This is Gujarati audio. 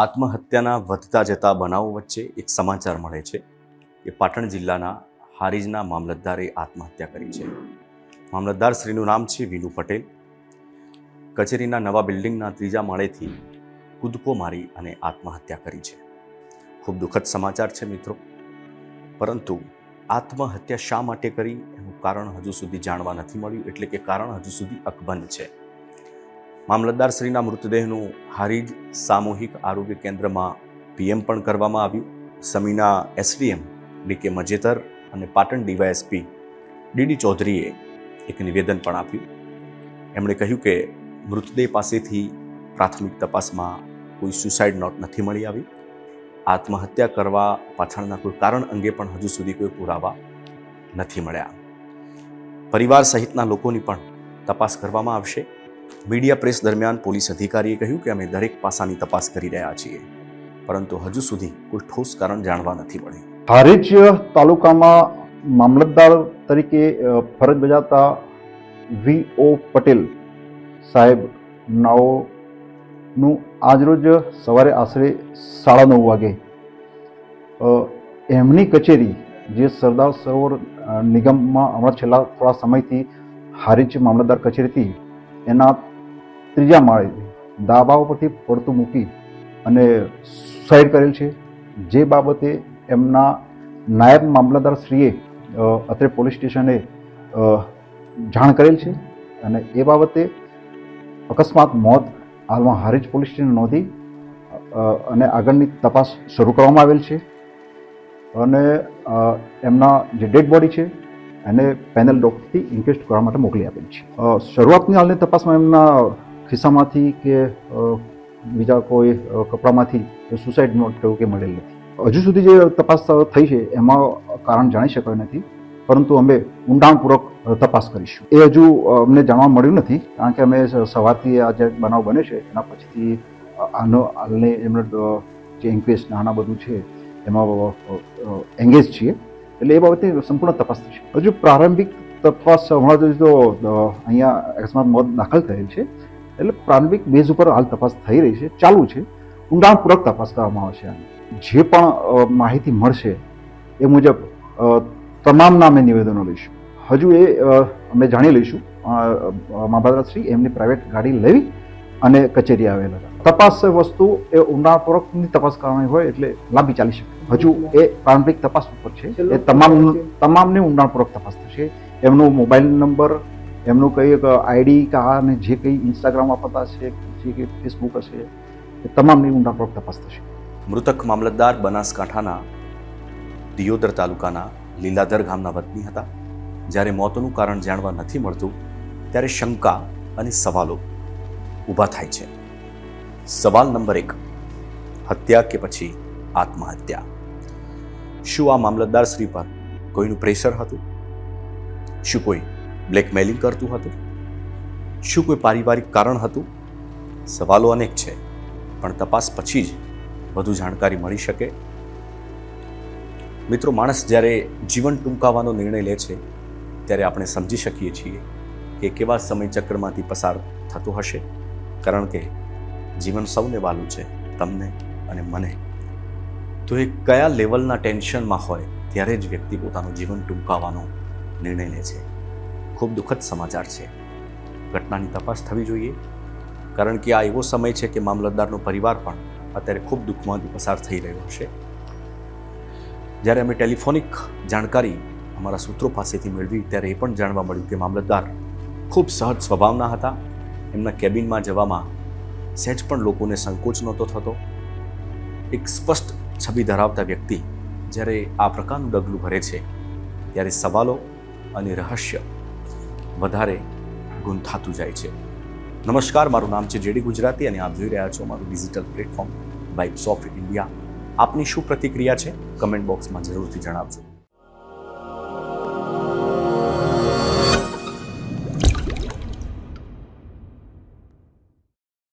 આત્મહત્યાના વધતા જતા બનાવો વચ્ચે એક સમાચાર મળે છે કે પાટણ જિલ્લાના હારીજના મામલતદારે આત્મહત્યા કરી છે. મામલતદાર શ્રીનું નામ છે વિનુ પટેલ. કચેરીના નવા બિલ્ડિંગના 3જા માળેથી કૂદકો મારી અને આત્મહત્યા કરી છે. ખૂબ દુઃખદ સમાચાર છે મિત્રો, પરંતુ આત્મહત્યા શા માટે કરી એનું કારણ હજુ સુધી જાણવા નથી મળ્યું, એટલે કે કારણ હજુ સુધી અકબંધ છે. મામલતદાર શ્રીના મૃતદેહનું હારીજ સામૂહિક આરોગ્ય કેન્દ્રમાં પીએમ પણ કરવામાં આવ્યું. સમીના એસડીએમ ડીકે મજેતર અને પાટણ ડીવાયએસપી ડીડી ચૌધરીએ એક નિવેદન પણ આપ્યું. એમણે કહ્યું કે મૃતદેહ પાસેથી પ્રાથમિક તપાસમાં કોઈ સુસાઇડ નોટ નથી મળી આવી. આત્મહત્યા કરવા પાછળના કોઈ કારણ અંગે પણ હજુ સુધી કોઈ પુરાવા નથી મળ્યા. પરિવાર સહિતના લોકોની પણ તપાસ કરવામાં આવશે. મીડિયા પ્રેસ દરમિયાન પોલીસ અધિકારીએ કહ્યું કે અમે દરેક પાસાની તપાસ કરી રહ્યા છીએ, પરંતુ હજુ સુધી કોઈ ઠોસ કારણ જાણવા નથી મળ્યું. હારીજ તાલુકામાં મામલતદાર તરીકે ફરજ બજાવતા વી.ઓ. પટેલ સાહેબ નાઓનું આજરોજ સવારે આશરે 9:30 વાગે એમની કચેરી જે સરદાર સરોવર નિગમમાં હમણાં છેલ્લા થોડા સમયથી હારીજ મામલતદાર કચેરી હતી એના 3જા માળે ધાબા પરથી પડતું મૂકી અને સુસાઇડ કરેલ છે. જે બાબતે એમના નાયબ મામલતદાર શ્રીએ અત્રે પોલીસ સ્ટેશને જાણ કરેલ છે અને એ બાબતે અકસ્માત મોત હાલમાં હારીજ પોલીસ સ્ટેશન નોંધી અને આગળની તપાસ શરૂ કરવામાં આવેલ છે. અને એમના જે ડેડ બોડી છે એને પેનલ ડોક્ટરથી ઇન્ક્વેસ્ટ કરવા માટે મોકલી આપેલ છે. શરૂઆતની હાલની તપાસમાં એમના ખિસ્સામાંથી કે બીજા કોઈ કપડામાંથી સુસાઇડ નોટ કે મળેલ નથી. હજુ સુધી જે તપાસ થઈ છે એમાં કારણ જાણી શકાયું નથી, પરંતુ અમે ઊંડાણપૂર્વક તપાસ કરીશું. એ હજુ અમને જાણવા મળ્યું નથી, કારણ કે અમે સવારથી આ જે બનાવ બને છે એના પછીથી હાલને એમનો જે ઇન્ક્વેસ્ટ આના બધું છે એમાં એંગેજ છીએ, એટલે એ બાબતે સંપૂર્ણ તપાસ થશે. હજુ પ્રારંભિક તપાસ હમણાં તો અહીંયા અકસ્માત મોત દાખલ થયેલ છે, એટલે પ્રારંભિક બેઝ ઉપર હાલ તપાસ થઈ રહી છે, ચાલુ છે. ઊંડાણપૂર્વક તપાસ કરવામાં આવશે. જે પણ માહિતી મળશે એ મુજબ તમામના અમે નિવેદનો લઈશું. હજુ એ અમે જાણી લઈશું. મામલતદારશ્રી એમની પ્રાઇવેટ ગાડી લેવી અને કચેરી આવેલા હતા. તપાસ વસ્તુ એ ઊંડાણપૂર્વકની તપાસ કરવાની હોય એટલે લાંબી ચાલી શકે. હજુ એ પ્રારંભિક તપાસ ઉપર છે. એ તમામની ઊંડાણપૂર્વક તપાસ થશે. એમનો મોબાઈલ નંબર, એમનું કંઈ આઈડી અને જે કંઈ ઇન્સ્ટાગ્રામ વાપરતા હશે, જે કંઈ ફેસબુક હશે, એ તમામની ઊંડાણપૂર્વક તપાસ થશે. મૃતક મામલતદાર બનાસકાંઠાના દિયોદર તાલુકાના લીલાધર ગામના વતની હતા. જ્યારે મોતનું કારણ જાણવા નથી મળતું ત્યારે શંકા અને સવાલો ઊભા થાય છે. સવાલ નંબર 1, હત્યા કે પછી આત્મહત્યા? શું આ મામલતદાર શ્રી પર કોઈનું પ્રેશર હતું? શું કોઈ બ્લેકમેલિંગ કરતું હતું? શું કોઈ પારિવારિક કારણ હતું? સવાલો અનેક છે, પણ તપાસ પછી જ વધુ જાણકારી મળી શકે. મિત્રો, માણસ જ્યારે જીવન ટૂંકાવવાનો નિર્ણય લે છે ત્યારે આપણે સમજી શકીએ છીએ કે કેવા સમય ચક્રમાંથી પસાર થતો હશે, કારણ કે જીવન સૌને વાલું છે, તમને અને મને. તો એ કયા લેવલના ટેન્શનમાં હોય ત્યારે જ વ્યક્તિ પોતાનું જીવન ટૂંકાવવાનો નિર્ણય લે છે. ખૂબ દુઃખદ સમાચાર છે. ઘટનાની તપાસ થવી જોઈએ, કારણ કે આ એવો સમય છે કે મામલતદારનો પરિવાર પણ અત્યારે ખૂબ દુઃખમાંથી પસાર થઈ રહ્યો હશે. જ્યારે અમે ટેલિફોનિક જાણકારી અમારા સૂત્રો પાસેથી મેળવી ત્યારે એ પણ જાણવા મળ્યું કે મામલતદાર ખૂબ સહજ સ્વભાવના હતા. એમના કેબિનમાં જવામાં સહેજ પણ લોકોને સંકોચ નહોતો થતો. એક સ્પષ્ટ છબી ધરાવતા વ્યક્તિ જ્યારે આ પ્રકારનું ડગલું ભરે છે ત્યારે સવાલો અને રહસ્ય વધારે ગૂંથાતું જાય છે. નમસ્કાર, મારું નામ છે જેડી ગુજરાતી અને આપ જોઈ રહ્યા છો મારું digital platform vibes of India. આપની શું પ્રતિક્રિયા છે કમેન્ટ બોક્સમાં જરૂરથી જણાવજો.